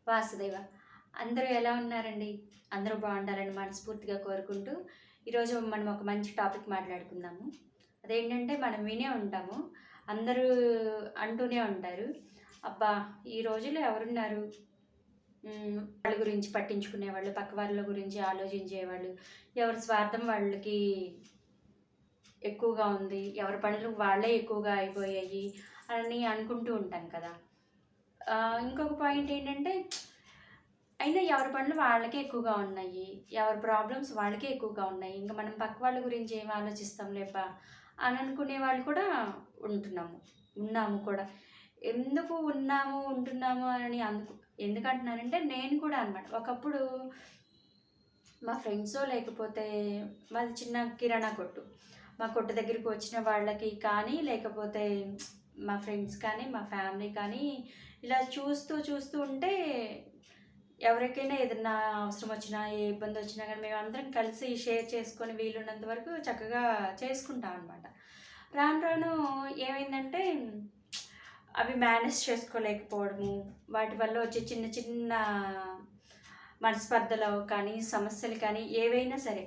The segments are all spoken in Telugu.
వాసుదేవ. అందరూ ఎలా ఉన్నారండి? అందరూ బాగుండాలని మనస్ఫూర్తిగా కోరుకుంటూ, ఈరోజు మనం ఒక మంచి టాపిక్ మాట్లాడుకుందాము. అదేంటంటే మనం వినే ఉంటాము. అందరూ అంటూనే ఉంటారు, "అబ్బా! ఈ రోజుల్లో ఎవరున్నారు? వాళ్ళ గురించి పట్టించుకునేవాళ్ళు, పక్క వాళ్ళ గురించి ఆలోచించేవాళ్ళు. ఎవరి స్వార్థం వాళ్ళకి ఎక్కువగా ఉంది. ఎవరి పనులు వాళ్ళే ఎక్కువగా అయిపోయాయి" అని అనుకుంటూ ఉంటాం కదా! ఇంకొక పాయింట్ ఏంటంటే, అయినా ఎవరి పనులు వాళ్ళకే ఎక్కువగా ఉన్నాయి. ఎవరి ప్రాబ్లమ్స్ వాళ్ళకే ఎక్కువగా ఉన్నాయి. ఇంక మనం పక్క వాళ్ళ గురించి ఏం ఆలోచిస్తాంలేబ్బా! అని అనుకునే వాళ్ళు కూడా ఉంటున్నాము. ఉన్నాము కూడా. ఎందుకు ఉన్నాము, ఉంటున్నాము అని ఎందుకంటున్నానంటే నేను కూడా అనమాట. ఒకప్పుడు మా ఫ్రెండ్సో లేకపోతే మాది చిన్న కిరాణా కొట్టు. మా కొట్టు దగ్గరికి వచ్చిన వాళ్ళకి కానీ, లేకపోతే మా ఫ్రెండ్స్ కానీ, మా ఫ్యామిలీ కానీ ఇలా చూస్తూ చూస్తూ ఉంటే ఎవరికైనా ఏదన్నా అవసరం వచ్చినా, ఏ ఇబ్బందొచ్చినా గానీ మేమందరం కలిసి షేర్ చేసుకొని వీలున్నంత వరకు చక్కగా చేసుకుంటాం అనమాట. రాను రాను ఏమైందంటే అవి మేనేజ్ చేసుకోలేకపోవడము, వాటి వల్ల వచ్చే చిన్న చిన్న మనస్పర్ధలు కానీ, సమస్యలు కానీ ఏవైనా సరే,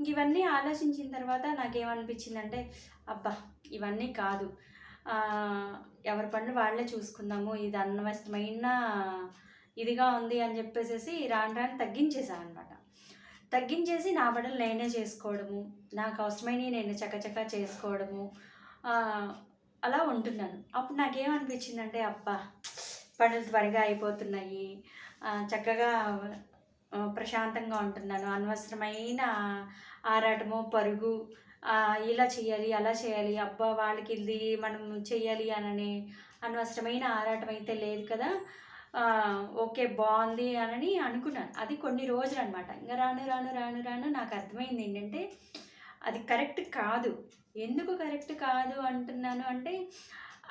ఇవన్నీ ఆలోచించిన తర్వాత నాకేమనిపించిందంటే, అబ్బా! ఇవన్నీ కాదు. ఎవరి పనులు వాళ్ళే చూసుకుందాము. ఇది అనవసరమైన ఇదిగా ఉంది అని చెప్పేసేసి రాను రాను తగ్గించేశా అనమాట. తగ్గించేసి నా పనులు నేనే చేసుకోవడము, నాకు అవసరమైనవి నేను చకచకా చేసుకోవడము, అలా ఉంటున్నాను. అప్పుడు నాకేమనిపించిందంటే, అబ్బా! పనులు త్వరగా అయిపోతున్నాయి. చక్కగా ప్రశాంతంగా ఉంటున్నాను. అనవసరమైన ఆరాటము, పరుగు, ఇలా చేయాలి, అలా చేయాలి, అబ్బా! వాళ్ళకి ఇది మనం చెయ్యాలి అనని అనవసరమైన ఆరాటం అయితే లేదు కదా! ఓకే. బావుంది అనని అనుకున్నాను. అది కొన్ని రోజులనమాట. ఇంక రాను రాను రాను రాను నాకు అర్థమైంది ఏంటంటే, అది కరెక్ట్ కాదు. ఎందుకు కరెక్ట్ కాదు అంటున్నాను అంటే,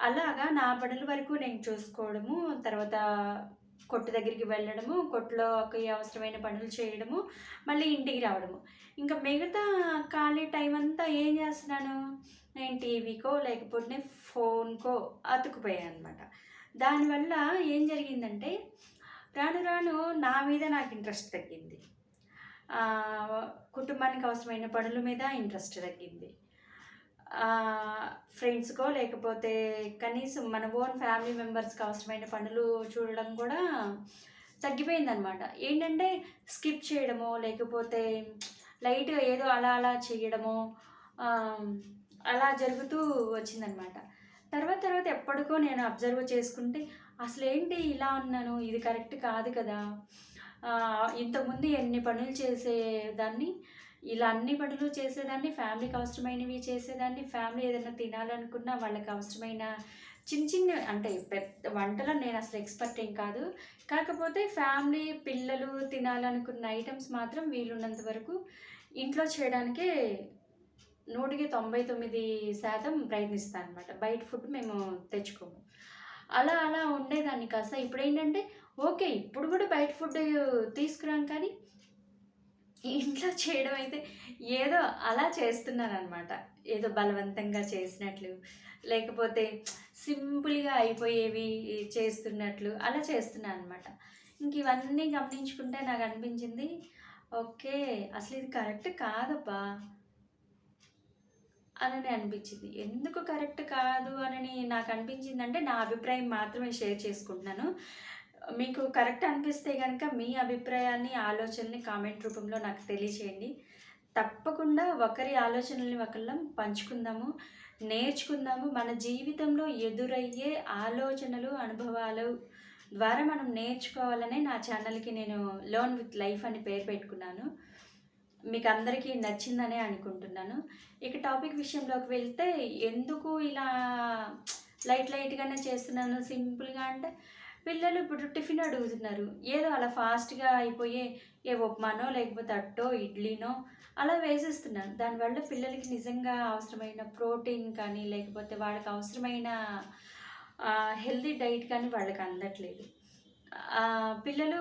అలాగా నా పనుల వరకు నేను చూసుకోవడము, తర్వాత కొట్టు దగ్గరికి వెళ్ళడము, కొట్టులోకి అవసరమైన పనులు చేయడము, మళ్ళీ ఇంటికి రావడము. ఇంకా మిగతా ఖాళీ టైమంతా ఏం చేస్తున్నాను, నేను టీవీకో లేకపోతే ఫోన్‌కో అతుక్కుపోయాననమాట. దానివల్ల ఏం జరిగిందంటే, రాను రాను నా మీద నాకు ఇంట్రెస్ట్ తగ్గింది. కుటుంబానికి అవసరమైన పనుల మీద ఇంట్రెస్ట్ తగ్గింది. ఫ్రెండ్స్‌కో లేకపోతే కనీసం మన ఓన్ ఫ్యామిలీ మెంబర్స్‌కి అవసరమైన పనులు చూడడం కూడా తగ్గిపోయిందనమాట. ఏంటంటే స్కిప్ చేయడమో, లేకపోతే లైట్‌గా ఏదో అలా అలా చేయడమో, ఆహ్, అలా జరుగుతూ వచ్చిందనమాట. తర్వాత తర్వాత ఎప్పటికో నేను అబ్జర్వ్ చేసుకుంటే, అసలేంటి ఇలా ఉన్నాను? ఇది కరెక్ట్ కాదు కదా! ఇంతకుముందు ఎన్ని పనులు చేసేదాన్ని, ఇలా అన్ని పనులు చేసేదాన్ని, ఫ్యామిలీకి అవసరమైనవి చేసేదాన్ని. ఫ్యామిలీ ఏదైనా తినాలనుకున్నా వాళ్ళకి అవసరమైన చిన్న చిన్నవి, అంటే పెద్ద వంటలో నేనసలు ఎక్స్‌పర్ట్ ఏం కాదు. కాకపోతే ఫ్యామిలీ, పిల్లలు తినాలనుకున్న ఐటెమ్స్ మాత్రం వీలున్నంత వరకు ఇంట్లో చేయడానికే 100కి 99% ప్రయత్నిస్తా అనమాట. బయట ఫుడ్ మేము తెచ్చుకోము. అలా అలా ఉండేదాన్ని కాస్త ఇప్పుడేంటంటే, ఓకే. ఇప్పుడు గూడా బయట ఫుడ్ తీసుకురాను కానీ, ఇంట్లో చేయడం అయితే ఏదో అలా చేస్తున్నాననమాట. ఏదో బలవంతంగా చేసినట్లు, లేకపోతే సింపుల్‌గా అయిపోయేవి చేస్తున్నట్లు అలా చేస్తున్నాననమాట. ఇవన్నీ గమనించుకుంటే నాకనిపించింది, ఓకే. అసలిది కరెక్ట్ కాదబ్బా! అనని అనిపించింది. ఎందుకు కరెక్ట్ కాదు అనని నాకనిపించిందంటే, నా అభిప్రాయం మాత్రమే షేర్ చేసుకుంటున్నాను. మీకు కరెక్ట్ అనిపిస్తే గనక మీ అభిప్రాయాన్ని, ఆలోచనని కామెంట్ రూపంలో నాకు తెలియచేయండి. తప్పకుండా ఒకరి ఆలోచనల్ని ఒకళ్ళం పంచుకుందాము, నేర్చుకుందాము. మన జీవితంలో ఎదురయ్యే ఆలోచనలు, అనుభవాలు ద్వారా మనం నేర్చుకోవాలనే నా ఛానల్‌కి నేను లెర్న్ విత్ లైఫ్ అని పేరు పెట్టుకున్నాను. మీకందరికీ నచ్చిందనే అనుకుంటున్నాను. ఇక టాపిక్ విషయంలోకి వెళ్తే, ఎందుకు ఇలా లైట్‌గానే చేస్తున్నాను సింపుల్‌గా అంటే, పిల్లలు ఇప్పుడు టిఫిన్ అడుగుతున్నారు. ఏదో అలా ఫాస్ట్‌గా అయిపోయే ఏ ఉప్మానో, లేకపోతే అట్టో, ఇడ్లీనో అలా వేసేస్తున్నాను. దానివల్ల పిల్లలకి నిజంగా అవసరమైన ప్రోటీన్ కానీ, లేకపోతే వాళ్ళకి అవసరమైన హెల్తీ డైట్ కానీ వాళ్ళకి అందట్లేదు. పిల్లలు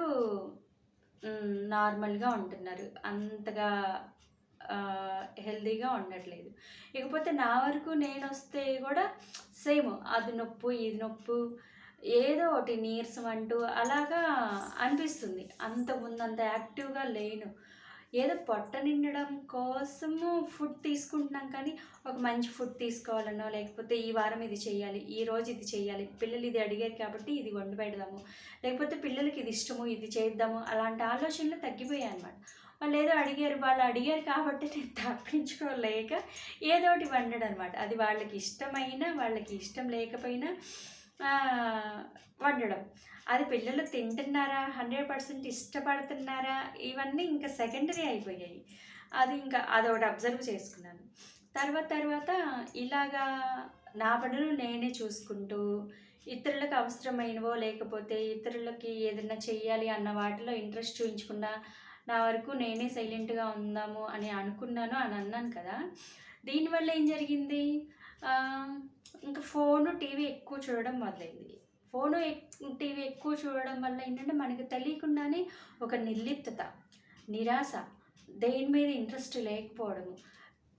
నార్మల్‌గా ఉంటున్నారు. అంతగా హెల్తీగా ఉండట్లేదు. ఇకపోతే నా వరకు నేనొస్తే గూడా సేమ్ అది నొప్పు, ఇది నొప్పు, ఏదో ఒకటి నీరసం అంటూ అలాగా అనిపిస్తుంది. అంతకుముందంత యాక్టివ్‌గా లేను. ఏదో పొట్ట నిండడం కోసము ఫుడ్ తీసుకుంటున్నాం కానీ, ఒక మంచి ఫుడ్ తీసుకోవాలనో, లేకపోతే ఈ వారం ఇది చేయాలి, ఈరోజు ఇది చేయాలి, పిల్లలు ఇది అడిగారు కాబట్టి ఇది వండి పెడదాము, లేకపోతే పిల్లలకి ఇది ఇష్టము, ఇది చేద్దాము, అలాంటి ఆలోచనలు తగ్గిపోయాయన్నమాట. వాళ్ళేదో అడిగారు, వాళ్ళు అడిగారు కాబట్టి నేను తప్పించుకోలేక ఏదో ఒకటి వండడనమాట. అది వాళ్ళకి ఇష్టమైనా, వాళ్ళకి ఇష్టం లేకపోయినా వండడం. అది పిల్లలు తింటున్నారా, 100% ఇష్టపడుతున్నారా, ఇవన్నీ ఇంకా సెకండరీ అయిపోయాయి. అది ఇంకా అదొకటి అబ్జర్వ్ చేసుకున్నాను. తర్వాత ఇలాగా నా పనులు నేనే చూసుకుంటూ, ఇతరులకు అవసరమైనవో లేకపోతే ఇతరులకి ఏదైనా చెయ్యాలి అన్న వాటిలో ఇంట్రెస్ట్ చూయించకుండా, నా వరకు నేనే సైలెంట్‌గా ఉందాము అని అనుకున్నాను అని అన్నాను కదా! దీనివల్ల ఏం జరిగింది? ఆహ్, ఇంకా ఫోను, టీవీ ఎక్కువ చూడడం మొదలైంది. ఫోను, టీవీ ఎక్కువ చూడడం వల్ల ఏంటంటే మనకి తెలియకుండానే ఒక నిర్లిప్తత, నిరాశ, దేని మీద ఇంట్రెస్ట్ లేకపోవడము,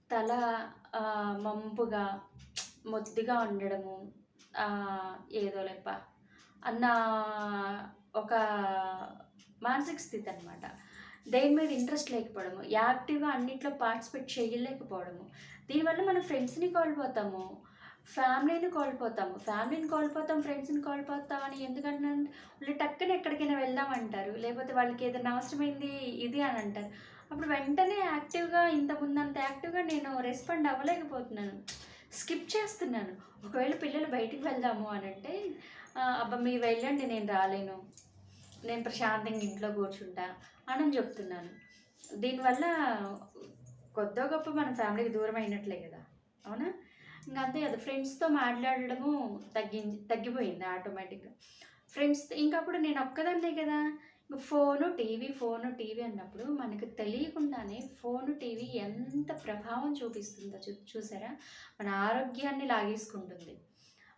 తల మంపుగా, మొద్దుగా ఉండడము, ఏదోలేప్పా అన్న ఒక మానసిక స్థితి అనమాట. దేని మీద ఇంట్రెస్ట్ లేకపోవడము, యాక్టివ్‌గా అన్నిట్లో పార్టిసిపేట్ చేయలేకపోవడము. దీనివల్ల మనం ఫ్రెండ్స్‌ని కోల్పోతాము. ఫ్యామిలీని కోల్పోతాము. ఫ్యామిలీని కోల్పోతాం, ఫ్రెండ్స్‌ని కోల్పోతాం అని ఎందుకంటున్నాను? వాళ్ళు టక్కున ఎక్కడికైనా వెళ్దామంటారు. లేకపోతే వాళ్ళకి ఏదైనా అవసరమైంది ఇది అని అంటారు. అప్పుడు వెంటనే యాక్టివ్‌గా ఇంతకుముందంత యాక్టివ్‌గా నేను రెస్పాండ్ అవ్వలేకపోతున్నాను. స్కిప్ చేస్తున్నాను. ఒకవేళ పిల్లలు బయటికి వెళ్దాము అనంటే, అబ్బా! మీరు వెళ్ళండి నేను రాలేను. నేను ప్రశాంతంగా ఇంట్లో కూర్చుంటా అని చెప్తున్నాను. దీనివల్ల కొద్దో గొప్పో మన ఫ్యామిలీకి దూరం అయినట్లే కదా! అవునా? ఇంక అంతే కదా! ఫ్రెండ్స్‌తో మాట్లాడడము తగ్గిపోయింది ఆటోమేటిక్‌గా. ఇంకప్పుడు నేను ఒక్కదాన్నే కదా! ఫోను, టీవీ అన్నప్పుడు మనకు తెలియకుండానే ఫోను, టీవీ ఎంత ప్రభావం చూపిస్తుందో చూసారా? మన ఆరోగ్యాన్ని లాగేసుకుంటుంది.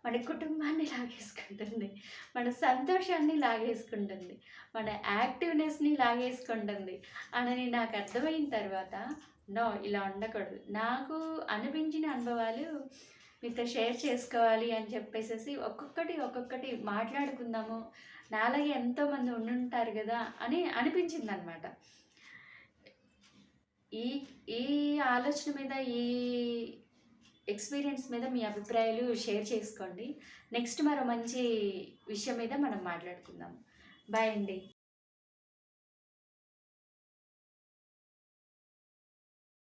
మన కుటుంబాన్ని లాగేసుకుంటుంది. మన సంతోషాన్ని లాగేసుకుంటుంది. మన యాక్టివ్‌నెస్‌ని లాగేసుకుంటుంది అని నాకు అర్థమైన తర్వాత, నో, ఇలా ఉండకూడదు. నాకు అనిపించిన అనుభవాలు మీతో షేర్ చేసుకోవాలి అని చెప్పేసేసి ఒక్కొక్కటి మాట్లాడుకుందాము. నాలాగే ఎంతోమంది ఉండుంటారు గదా! అని అనిపించిందనమాట. ఈ ఈ ఆలోచన మీద, ఈ ఎక్స్‌పీరియన్స్ మీద మీ అభిప్రాయాలు షేర్ చేసుకోండి. నెక్స్ట్ మరో మంచి విషయం మీద మనం మాట్లాడుకుందాం. బాయ్ అండి.